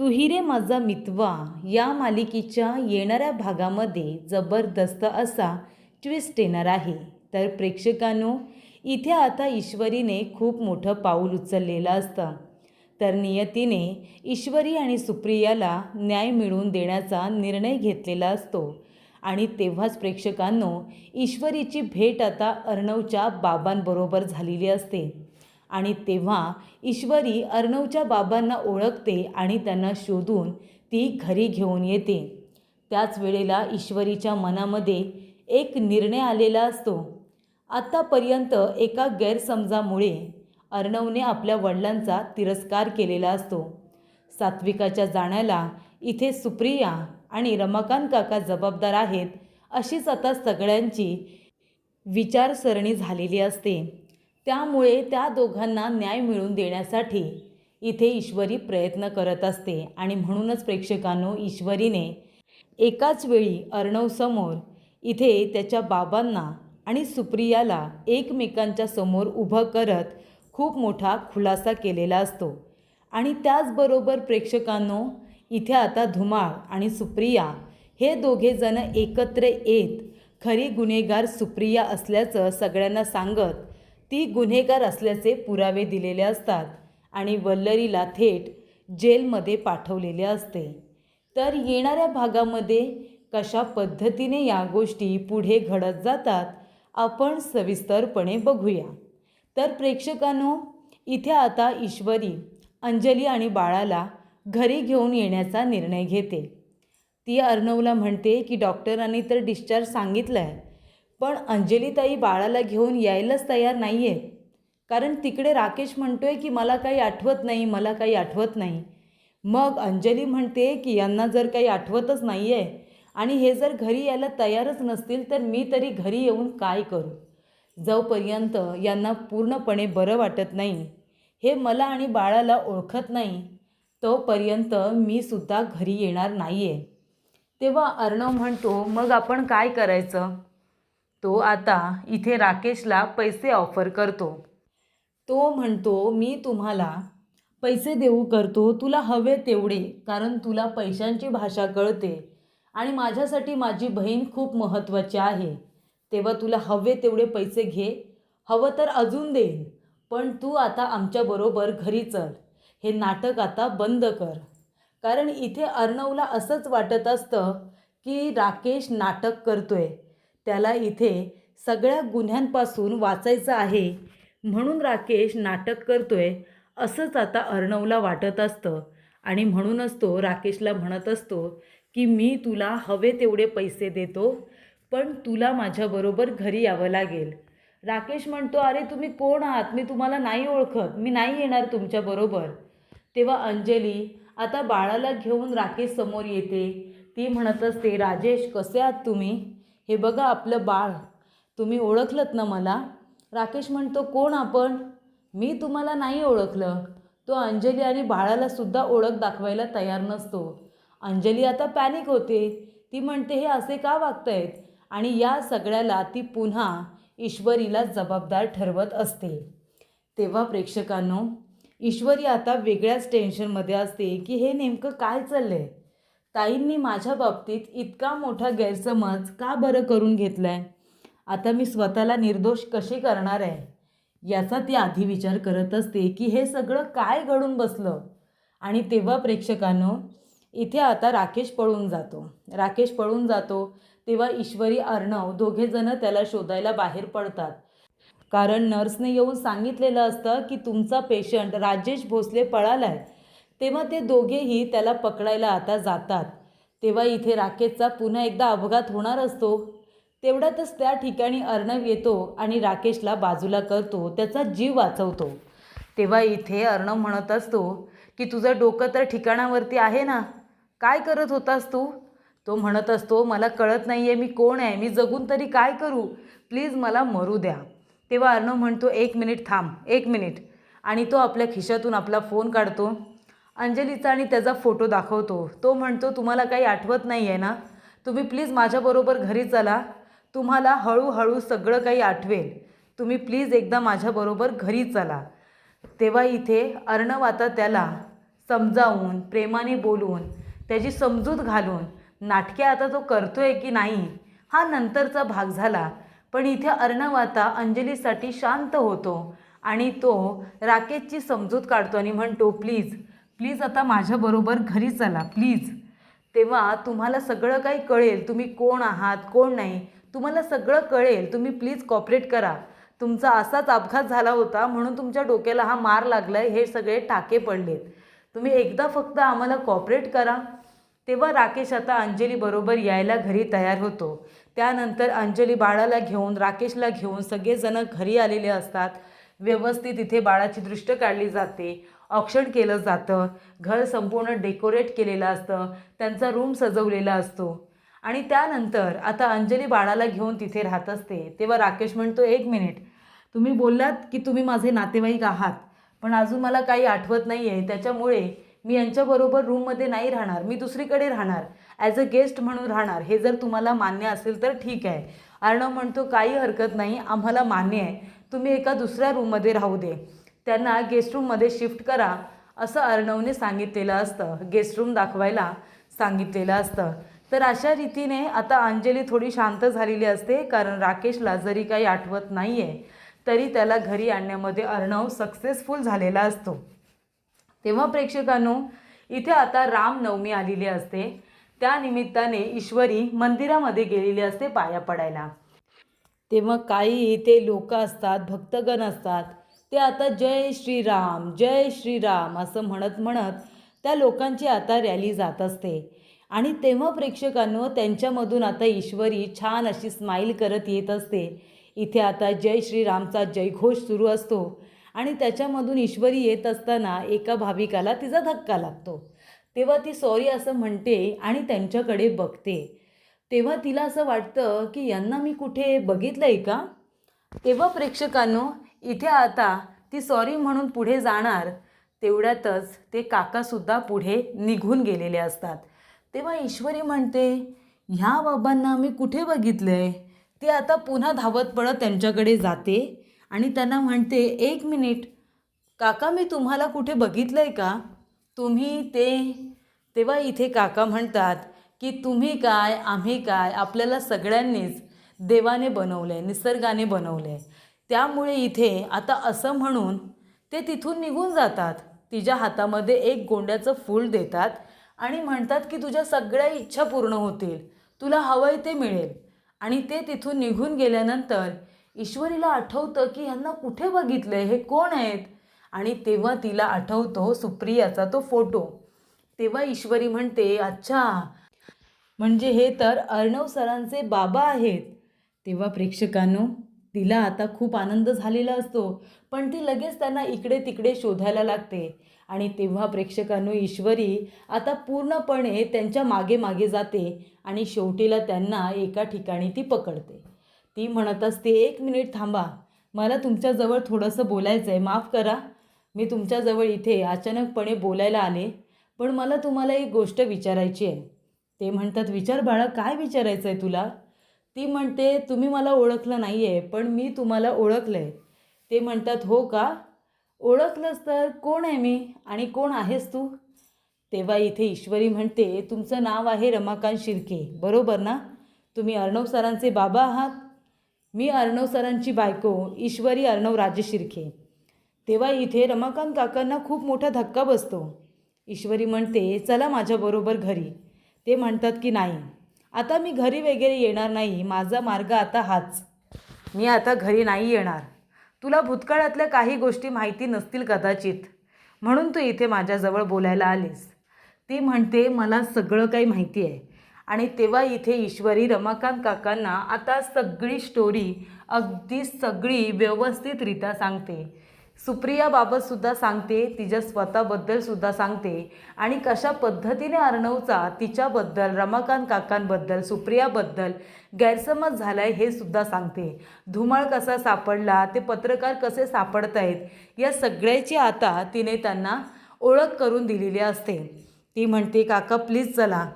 तू ही रे माझा मितवा या मालिकेच्या येणाऱ्या भागामध्ये जबरदस्त असा ट्विस्ट येणार आहे. तर प्रेक्षकांनो, इथे आता ईश्वरीने खूप मोठं पाऊल उचललेलं असतं. तर नियतीने ईश्वरी आणि सुप्रियाला न्याय मिळवून देण्याचा निर्णय घेतलेला असतो. आणि तेव्हाच प्रेक्षकांनो, ईश्वरीची भेट आता अर्णवच्या बाबांबरोबर झालेली असते. आणि तेव्हा ईश्वरी अर्णवच्या बाबांना ओळखते आणि त्यांना शोधून ती घरी घेऊन येते. त्याच वेळेला ईश्वरीच्या मनामध्ये एक निर्णय आलेला असतो. आत्तापर्यंत एका गैरसमजामुळे अर्णवने आपल्या वडिलांचा तिरस्कार केलेला असतो. सात्विकाच्या जाण्याला इथे सुप्रिया आणि रमाकांत काका जबाबदार आहेत, अशीच आता सगळ्यांची विचारसरणी झालेली असते. त्यामुळे त्या दोघांना न्याय मिळवून देण्यासाठी इथे ईश्वरी प्रयत्न करत असते. आणि म्हणूनच प्रेक्षकांनो, ईश्वरीने एकाच वेळी अर्णवसमोर इथे त्याच्या बाबांना आणि सुप्रियाला एकमेकांच्या समोर उभं करत खूप मोठा खुलासा केलेला असतो. आणि त्याचबरोबर प्रेक्षकांनो, इथे आता धुमाळ आणि सुप्रिया हे दोघेजण एकत्र येत खरी गुन्हेगार सुप्रिया असल्याचं सगळ्यांना सांगत ती गुन्हेगार असल्याचे पुरावे दिलेले असतात आणि वल्लरीला थेट जेलमध्ये पाठवलेले असते. तर येणाऱ्या भागामध्ये कशा पद्धतीने या गोष्टी पुढे घडत जातात आपण सविस्तरपणे बघूया. तर प्रेक्षकांनो, इथे आता ईश्वरी अंजली आणि बाळाला घरी घेऊन येण्याचा निर्णय घेते. ती अर्णवला म्हणते की डॉक्टरांनी तर डिस्चार्ज सांगितलं आहे, पण अंजलीताई बाळाला घेऊन यायलाच तयार नाही आहेत. कारण तिकडे राकेश म्हणतोय की मला काही आठवत नाही, मला काही आठवत नाही. मग अंजली म्हणते की यांना जर काही आठवतच नाही आहे आणि हे जर घरी यायला तयारच नसतील तर मी तरी घरी येऊन काय करू. जोपर्यंत यांना पूर्णपणे बरं वाटत नाही, हे मला आणि बाळाला ओळखत नाही, तोपर्यंत मी सुद्धा घरी येणार नाही आहे. तेव्हा अर्णव म्हणतो, मग आपण काय करायचं. तो आता इथे राकेशला पैसे ऑफर करतो. तो म्हणतो, मी तुम्हाला पैसे देऊ करतो, तुला हवे तेवढे, कारण तुला पैशांची भाषा कळते आणि माझ्यासाठी माझी बहीण खूप महत्त्वाची आहे. तेव्हा तुला हवे तेवढे पैसे घे, हवं तर अजून देईन, पण तू आता आमच्याबरोबर घरी चल. हे नाटक आता बंद कर. कारण इथे अर्णवला असंच वाटत असतं की राकेश नाटक करतोय. त्याला इथे सगळ्या गुन्ह्यांपासून वाचायचं आहे, म्हणून राकेश नाटक करतोय असंच आता अर्णवला वाटत असतं. आणि म्हणूनच तो राकेशला म्हणत असतो की मी तुला हवे तेवढे पैसे देतो, पण तुला माझ्याबरोबर घरी यावं लागेल. राकेश म्हणतो, अरे तुम्ही कोण आहात, मी तुम्हाला नाही ओळखत, मी नाही येणार तुमच्याबरोबर. तेव्हा अंजली आता बाळाला घेऊन राकेश समोर येते. ती म्हणत असते, राजेश कसे आहात तुम्ही, हे बघा आपलं बाळ, तुम्ही ओळखलत ना मला. राकेश म्हणतो, कोण आपण, मी तुम्हाला नाही ओळखलं. तो अंजली आणि बाळाला सुद्धा ओळख दाखवायला तयार नसतो. अंजली आता पॅनिक होते. ती म्हणते, हे असे का वागतायत. आणि या सगळ्याला ती पुन्हा ईश्वरीला जबाबदार ठरवत असते. तेव्हा प्रेक्षकांनो, ईश्वरी आता वेगळ्याच टेन्शनमध्ये असते की हे नेमकं काय चाललं आहे. ताईंनी माझ्या बाबतीत इतका मोठा गैरसमज का बरं करून घेतला आहे. आता मी स्वतःला निर्दोष कशी करणार आहे, याचा ती आधी विचार करत असते की हे सगळं काय घडून बसलं. आणि तेव्हा प्रेक्षकांनो, इथे आता राकेश पळून जातो. तेव्हा ईश्वरी अर्णव दोघेजणं त्याला शोधायला बाहेर पडतात. कारण नर्सने येऊन सांगितलेलं असतं की तुमचा पेशंट राजेश भोसले पळाला आहे. तेव्हा ते दोघेही त्याला पकडायला आता जातात. तेव्हा इथे राकेशचा पुन्हा एकदा अपघात होणार असतो. तेवढ्यातच त्या ठिकाणी अर्णव येतो आणि राकेशला बाजूला करतो, त्याचा जीव वाचवतो. तेव्हा इथे अर्णव म्हणत असतो की तुझं डोकं तर ठिकाणावरती आहे ना, काय करत होतास तू. तो म्हणत असतो, मला कळत नाही आहे मी कोण आहे, मी जगून तरी काय करू, प्लीज मला मरू द्या. तेव्हा अर्णव म्हणतो, 1 मिनिट थांब, 1 मिनिट. आणि तो आपल्या खिशातून आपला फोन काढतो, अंजलीचा आणि त्याचा फोटो दाखवतो. तो म्हणतो, तुम्हाला काही आठवत नाही आहे ना, तुम्ही प्लीज माझ्याबरोबर घरी चला, तुम्हाला हळूहळू सगळं काही आठवेल, तुम्ही प्लीज एकदा माझ्याबरोबर घरी चला. तेव्हा इथे अर्णव आता त्याला समजावून प्रेमाने बोलून त्याची समजूत घालून नाटके आता तो करतोय की नाही हा नंतरचा भाग झाला. पण इथे अर्णव आता अंजलीसाठी शांत होतो आणि तो राकेशची समजूत काढतो आणि म्हणतो, प्लीज प्लीज आता माझ्याबरोबर घरी चला प्लीज. तेव्हा तुम्हाला सगळं काही कळेल, तुम्ही कोण आहात कोण नाही तुम्हाला सगळं कळेल, तुम्ही प्लीज कॉपरेट करा. तुमचा असाच अपघात झाला होता म्हणून तुमच्या डोक्याला हा मार लागलाय, हे सगळे टाके पडलेत, तुम्ही एकदा फक्त आम्हाला कॉपरेट करा. तेव्हा राकेश आता अंजली बरोबर यायला घरी तयार होतो. त्यानंतर अंजली बाळाला घेऊन राकेशला घेऊन सगळेजण घरी आलेले असतात. व्यवस्थित इथे बाळाची दृष्ट काढली जाते, औक्षण केलं जातं, घर संपूर्ण डेकोरेट केलेलं असतं, त्यांचा रूम सजवलेला असतो. आणि त्यानंतर आता अंजली बाळाला घेऊन तिथे राहत असते. तेव्हा राकेश म्हणतो, एक मिनिट, तुम्ही बोललात की तुम्ही माझे नातेवाईक आहात, पण अजून मला काही आठवत नाही आहे, त्याच्यामुळे मी यांच्याबरोबर रूममध्ये नाही राहणार, मी दुसरीकडे राहणार, ॲज अ गेस्ट म्हणून राहणार. हे जर तुम्हाला मान्य असेल तर ठीक आहे. अर्णव म्हणतो, काही हरकत नाही, आम्हाला मान्य आहे, तुम्ही एका दुसऱ्या रूममध्ये राहू दे, त्यांना गेस्ट रूममध्ये शिफ्ट करा असं अर्णवने सांगितलेलं असतं, गेस्ट रूम दाखवायला सांगितलेलं असतं. तर अशा रीतीने आता अंजली थोडी शांत झालेली असते, कारण राकेशला जरी काही आठवत नाही आहे तरी त्याला घरी आणण्यामध्ये अर्णव सक्सेसफुल झालेला असतो. तेव्हा प्रेक्षकांनो, इथे आता रामनवमी आलेली असते. त्या निमित्ताने ईश्वरी मंदिरामध्ये गेलेली असते पाया पडायला. तेव्हा काही इथे लोक असतात, भक्तगण असतात, ते आता जय श्रीराम असं म्हणत म्हणत त्या लोकांची आता रॅली जात असते. आणि तेव्हा प्रेक्षकांनो, त्यांच्यामधून आता ईश्वरी छान अशी स्माईल करत येत असते. इथे आता जय श्रीरामचा जयघोष सुरू असतो आणि त्याच्यामधून ईश्वरी येत असताना एका भाविकाला तिचा धक्का लागतो. तेव्हा ती सॉरी असं म्हणते आणि त्यांच्याकडे बघते. तेव्हा तिला असं वाटतं की यांना मी कुठे बघितलं आहे का. तेव्हा प्रेक्षकांनो, इथे आता ती सॉरी म्हणून पुढे जाणार, तेवढ्यातच ते काकासुद्धा पुढे निघून गेलेले असतात. तेव्हा ईश्वरी म्हणते, ह्या बाबांना मी कुठे बघितलं आहे. ते आता पुन्हा धावत पडत त्यांच्याकडे जाते आणि त्यांना म्हणते, एक मिनिट काका, मी तुम्हाला कुठे बघितलं आहे का, तुम्ही ते. तेव्हा इथे काका म्हणतात की तुम्ही काय आम्ही काय, आपल्याला सगळ्यांनीच देवाने बनवलं आहे, निसर्गाने बनवलं आहे, त्यामुळे इथे आता असं म्हणून ते तिथून निघून जातात. तिच्या हातामध्ये एक गोंड्याचं फूल देतात आणि म्हणतात की तुझ्या सगळ्या इच्छा पूर्ण होतील, तुला हवंय ते मिळेल. आणि ते तिथून निघून गेल्यानंतर ईश्वरीला आठवतं की ह्यांना कुठे बघितलं आहे, हे कोण आहेत. आणि तेव्हा तिला आठवतो सुप्रियाचा तो फोटो. तेव्हा ईश्वरी म्हणते, अच्छा, म्हणजे हे तर अर्णव सरांचे बाबा आहेत. तेव्हा प्रेक्षकांनो, तिला आता खूप आनंद झालेला असतो, पण ती लगेच त्यांना इकडे तिकडे शोधायला लागते. आणि तेव्हा प्रेक्षकांनो, ईश्वरी आता पूर्णपणे त्यांच्या मागे मागे जाते आणि शेवटीला त्यांना एका ठिकाणी ती पकडते. ती म्हणत असते, एक मिनिट थांबा, मला तुमच्याजवळ थोडंसं बोलायचं आहे, माफ करा, मी तुमच्याजवळ इथे अचानकपणे बोलायला आले, पण मला तुम्हाला एक गोष्ट विचारायची आहे. ते म्हणतात, विचार बाळा, काय विचारायचं आहे तुला. ती म्हणते, तुम्ही मला ओळखलं नाही आहे, पण मी तुम्हाला ओळखलं आहे. ते म्हणतात, हो का, ओळखलंस तर कोण आहे मी आणि कोण आहेस तू. तेव्हा इथे ईश्वरी म्हणते, तुमचं नाव आहे रमाकांत शिर्के, बरोबर ना, तुम्ही अर्णव सरांचे बाबा आहात. मी अर्णव सरांची बायको ईश्वरी अर्णव राजे शिर्के. तेव्हा इथे रमाकांत काकांना खूप मोठा धक्का बसतो. ईश्वरी म्हणते, चला माझ्याबरोबर घरी. ते म्हणतात की नाही, आता मी घरी वगैरे येणार नाही, माझा मार्ग आता हाच, मी आता घरी नाही येणार. तुला भूतकाळातल्या काही गोष्टी माहिती नसतील कदाचित, म्हणून तू इथे माझ्याजवळ बोलायला आलीस. ती म्हणते, मला सगळं काही माहिती आहे. आणि तेव्हा इथे ईश्वरी रमाकांत काकांना आता सगळी स्टोरी अगदी सगळी व्यवस्थितरित्या सांगते. सुप्रियाबाबतसुद्धा सांगते, तिच्या स्वतःबद्दलसुद्धा सांगते आणि कशा पद्धतीने अर्णवचा तिच्याबद्दल, रमाकांत काकांबद्दल, सुप्रियाबद्दल गैरसमज झाला आहे हे सुद्धा सांगते. धुमाळ कसा सापडला, ते पत्रकार कसे सापडत आहेत, या सगळ्याची आता तिने त्यांना ओळख करून दिलेली असते. ती म्हणते, काका प्लीज चला,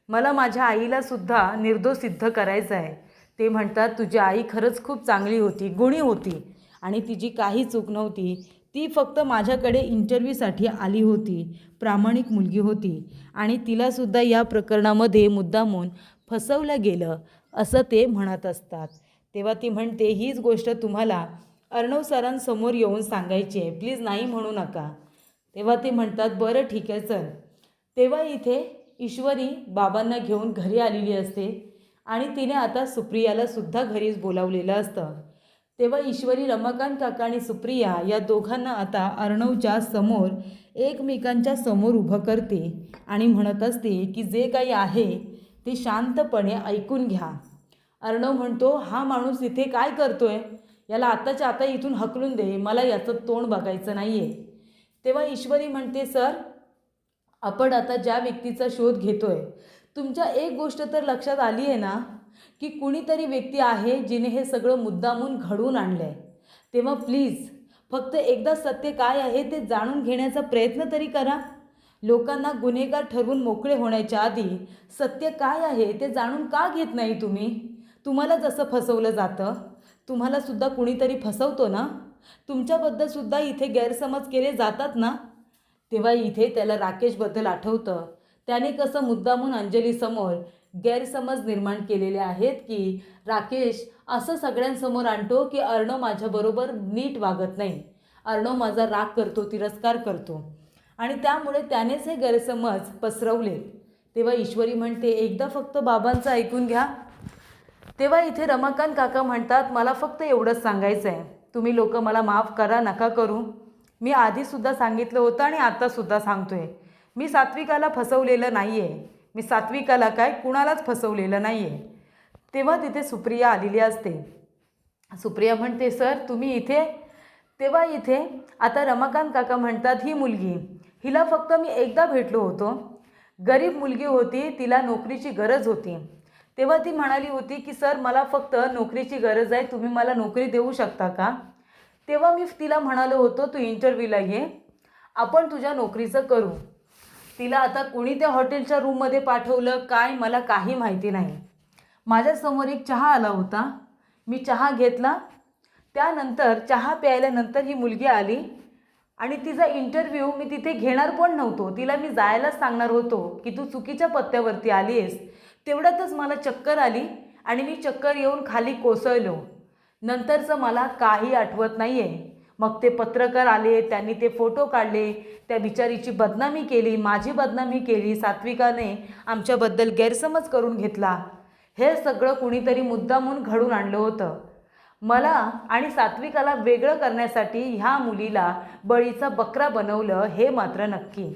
मला माझ्या आईलासुद्धा निर्दोष सिद्ध करायचं आहे. ते म्हणतात, तुझी आई खरंच खूप चांगली होती, गुणी होती आणि तिची काही चूक नव्हती, ती फक्त माझ्याकडे इंटरव्ह्यूसाठी आली होती, प्रामाणिक मुलगी होती आणि तिलासुद्धा या प्रकरणामध्ये मुद्दामून फसवलं गेलं असं ते म्हणत असतात. तेव्हा ती म्हणते, हीच गोष्ट तुम्हाला अर्णव सरांसमोर येऊन सांगायची आहे, प्लीज नाही म्हणू नका. तेव्हा ते म्हणतात, बरं ठीक आहे चल. तेव्हा इथे ईश्वरी बाबांना घेऊन घरी आलेली असते आणि तिने आता सुप्रियाला सुद्धा घरीच बोलावलेलं असतं. तेव्हा ईश्वरी, रमाकांत काका आणि सुप्रिया या दोघांना आता अर्णवच्या समोर एकमेकांच्या समोर उभं करते आणि म्हणत असते की जे काही आहे ते शांतपणे ऐकून घ्या. अर्णव म्हणतो, हा माणूस इथे काय करतोय, याला आत्ताच्या आता इथून हकलून दे, मला याचं तोंड बघायचं नाही आहे. तेव्हा ईश्वरी म्हणते, सर आपण आता ज्या व्यक्तीचा शोध घेतोय, तुमच्या एक गोष्ट तर लक्षात आली आहे ना, की कुणीतरी व्यक्ती आहे जिने हे सगळं मुद्दामून घडवून आणलं आहे. तेव्हा प्लीज फक्त एकदा सत्य काय आहे ते जाणून घेण्याचा प्रयत्न तरी करा. लोकांना गुन्हेगार ठरवून मोकळे होण्याच्या आधी सत्य काय आहे ते जाणून का घेत नाही तुम्ही? तुम्हाला जसं फसवलं जातं, तुम्हाला सुद्धा कुणीतरी फसवतो ना, तुमच्याबद्दलसुद्धा इथे गैरसमज केले जातात ना. तेव्हा इथे त्याला राकेशबद्दल आठवतं, त्याने कसं मुद्दामून अंजलीसमोर गैरसमज निर्माण केलेले आहेत की राकेश असं सगळ्यांसमोर आणतो की अर्णव माझ्याबरोबर नीट वागत नाही, अर्णव माझा राग करतो, तिरस्कार करतो आणि त्यामुळे त्यानेच हे गैरसमज पसरवले. तेव्हा ईश्वरी म्हणते, एकदा फक्त बाबांचं ऐकून घ्या. तेव्हा इथे रमाकांत काका म्हणतात, मला फक्त एवढंच सांगायचं आहे, तुम्ही लोक मला माफ करा, नका करू. मी आधीसुद्धा सांगितलं होतं आणि आत्तासुद्धा सांगतोय, मी सात्विकाला फसवलेलं नाही आहे, मी सात्विकाला काय कुणालाच फसवलेलं नाही आहे. तेव्हा तिथे सुप्रिया आलेली असते. सुप्रिया म्हणते, सर तुम्ही इथे. तेव्हा इथे आता रमाकांत काका म्हणतात, ही मुलगी, हिला फक्त मी एकदा भेटलो होतो, गरीब मुलगी होती, तिला नोकरीची गरज होती. तेव्हा ती म्हणाली होती की सर मला फक्त नोकरीची गरज आहे, तुम्ही मला नोकरी देऊ शकता का? तेव्हा मी तिला म्हणालो होतो, तू इंटरव्ह्यूला ये, आपण तुझ्या नोकरीचं करू. तिला आता कुणी त्या हॉटेलच्या रूममध्ये पाठवलं काय मला काही माहिती नाही. माझ्यासमोर एक चहा आला होता, मी चहा घेतला, त्यानंतर चहा प्यायल्यानंतर ही मुलगी आली आणि तिचा इंटरव्ह्यू मी तिथे घेणार पण नव्हतो, तिला मी जायलाच सांगणार होतो की तू चुकीच्या पत्त्यावरती आली आहेस. तेवढ्यातच मला चक्कर आली आणि मी चक्कर येऊन खाली कोसळलो. नंतरचं मला काही आठवत नाही आहे. मग ते पत्रकार आले, त्यांनी ते फोटो काढले, त्या बिचारीची बदनामी केली, माझी बदनामी केली, सात्विकाने आमच्याबद्दल गैरसमज करून घेतला. हे सगळं कुणीतरी मुद्दामून घडून आणलं होतं. मला आणि सात्विकाला वेगळं करण्यासाठी ह्या मुलीला बळीचा बकरा बनवलं हे मात्र नक्की.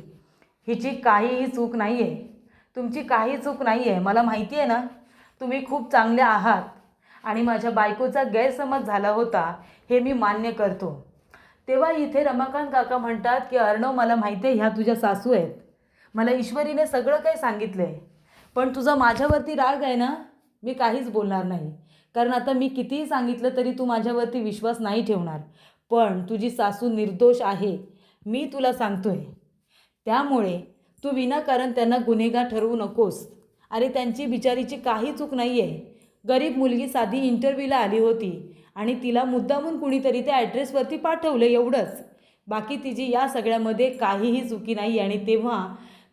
हिची काहीही चूक नाही आहे, तुमची काही चूक नाही आहे. मला माहिती आहे ना, तुम्ही खूप चांगले आहात आणि माझ्या बायकोचा गैरसमज झाला होता हे मी मान्य करतो. तेव्हा इथे रमाकांत काका म्हणतात की अर्णव मला माहिती आहे ह्या तुझ्या सासू आहेत, मला ईश्वरीने सगळं काही सांगितलं आहे, पण तुझा माझ्यावरती राग आहे ना, मी काहीच बोलणार नाही, कारण आता मी कितीही सांगितलं तरी तू माझ्यावरती विश्वास नाही ठेवणार. पण तुझी सासू निर्दोष आहे, मी तुला सांगतोय. त्यामुळे तू विनाकारण त्यांना गुन्हेगार ठरवू नकोस. अरे त्यांची बिचारीची काही चूक नाही आहे, गरीब मुलगी साधी इंटरव्ह्यूला आली होती आणि तिला मुद्दामून कुणीतरी त्या ॲड्रेसवरती पाठवलं, एवढंच. बाकी तिची या सगळ्यामध्ये काहीही चुकी नाही आणि तेव्हा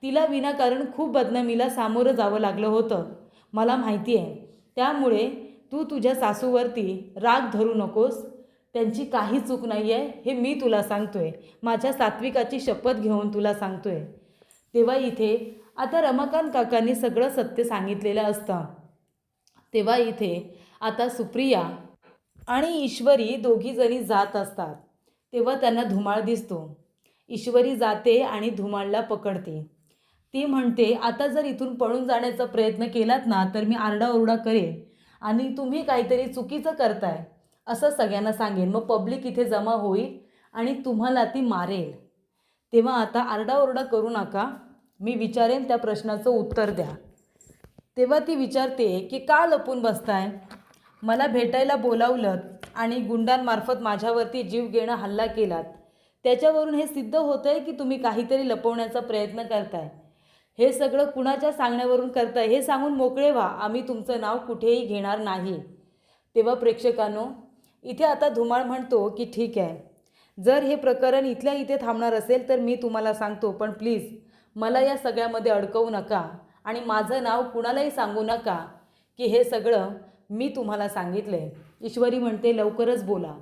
तिला विनाकारण खूप बदनामीला सामोरं जावं लागलं होतं, मला माहिती आहे. त्यामुळे तू तुझ्या सासूवरती राग धरू नकोस, त्यांची काही चूक नाही आहे हे मी तुला सांगतोय, माझ्या सात्विकाची शपथ घेऊन तुला सांगतोय. तेव्हा इथे आता रमाकांत काकांनी सगळं सत्य सांगितलेलं असतं. तेव्हा इथे आता सुप्रिया आणि ईश्वरी दोघीजणी जात असतात. तेव्हा त्यांना धुमाळ दिसतो. ईश्वरी जाते आणि धुमाळला पकडते. ती म्हणते, आता जर इथून पळून जाण्याचा प्रयत्न केलात ना तर मी आरडाओरडा करेन आणि तुम्ही काहीतरी चुकीचं करताय असं सगळ्यांना सांगेन, मग पब्लिक इथे जमा होईल आणि तुम्हाला ती मारेल. तेव्हा आता आरडाओरडा करू नका, मी विचारेन त्या प्रश्नाचं उत्तर द्या. तेव्हा ती विचारते की का लपून बसताय, मला भेटायला बोलावलं आणि गुंडांमार्फत माझ्यावरती जीव घेणं हल्ला केलात, त्याच्यावरून हे सिद्ध होतं आहे की तुम्ही काहीतरी लपवण्याचा प्रयत्न करताय. हे सगळं कुणाच्या सांगण्यावरून करताय हे सांगून मोकळे व्हा, आम्ही तुमचं नाव कुठेही घेणार नाही. तेव्हा प्रेक्षकांनो इथे आता धुमाळ म्हणतो की ठीक आहे, जर हे प्रकरण इथल्या इथे थांबणार असेल तर मी तुम्हाला सांगतो, पण प्लीज मला या सगळ्यामध्ये अडकवू नका आणि माझं नाव कुणालाही सांगू नका की हे सगळं मी तुम्हाला सांगितलं आहे. ईश्वरी म्हणते लवकरच बोला.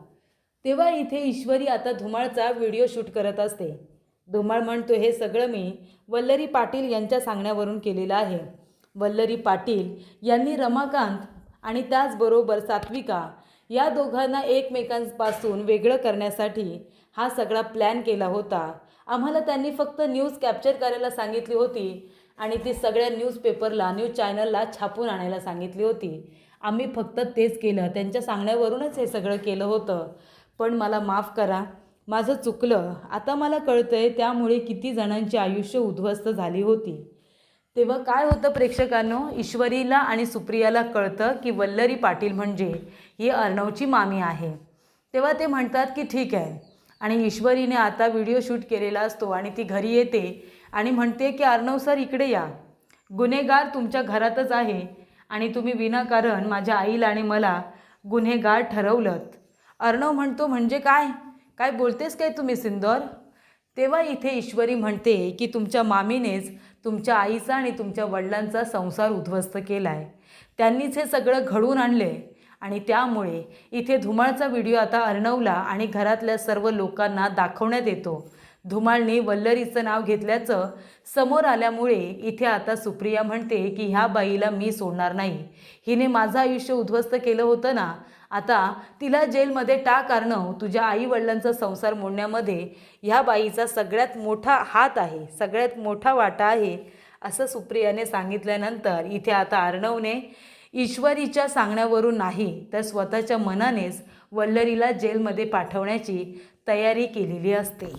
तेव्हा इथे ईश्वरी आता धुमाळचा व्हिडिओ शूट करत असते. धुमाळ म्हणतो हे सगळं मी वल्लरी पाटील यांच्या सांगण्यावरून केलेलं आहे. वल्लरी पाटील यांनी रमाकांत आणि त्याचबरोबर सात्विका या दोघांना एकमेकांपासून वेगळं करण्यासाठी हा सगळा प्लॅन केला होता. आम्हाला त्यांनी फक्त न्यूज कॅप्चर करायला सांगितली होती आणि ती सगळ्या न्यूजपेपरला न्यूज चॅनलला छापून आणायला सांगितली होती. आम्ही फक्त तेच केलं, त्यांच्या सांगण्यावरूनच हे सगळं केलं होतं. पण मला माफ करा, माझं चुकलं. आता मला कळतंय त्यामुळे किती जणांची आयुष्य उद्ध्वस्त झाली होती. तेव्हा काय होतं प्रेक्षकांनो, ईश्वरीला आणि सुप्रियाला कळतं की वल्लरी पाटील म्हणजे ही अर्णवची मामी आहे. तेव्हा ते म्हणतात की ठीक आहे. आणि ईश्वरीने आता व्हिडिओ शूट केलेला असतो आणि ती घरी येते आणि म्हणते की अर्णव सर इकडे या, गुन्हेगार तुमच्या घरातच आहे आणि तुम्ही विनाकारण माझ्या आईला आणि मला गुन्हेगार ठरवलं. अर्णव म्हणतो म्हणजे काय काय बोलतेस काय तुम्ही सिंदोर? तेव्हा इथे ईश्वरी म्हणते की तुमच्या मामीनेच तुमच्या आईचा आणि तुमच्या वडिलांचा संसार उद्ध्वस्त केला आहे. त्यांनीच हे सगळं घडवून आणले आणि त्यामुळे इथे धुमाळचा व्हिडिओ आता अर्णवला आणि घरातल्या सर्व लोकांना दाखवण्यात येतो. धुमाळने वल्लरीचं नाव घेतल्याचं समोर आल्यामुळे इथे आता सुप्रिया म्हणते की ह्या बाईला मी सोडणार नाही. हिने माझं आयुष्य उद्ध्वस्त केलं होतं ना, आता तिला जेलमध्ये टाक अर्णव. तुझ्या आई वडिलांचा संसार मोडण्यामध्ये ह्या बाईचा सगळ्यात मोठा हात आहे, सगळ्यात मोठा वाटा आहे असं सुप्रियाने सांगितल्यानंतर इथे आता अर्णवने ईश्वरीच्या सांगण्यावरून नाही तर स्वतःच्या मनानेच वल्लरीला जेलमध्ये पाठवण्याची तयारी केलेली असते.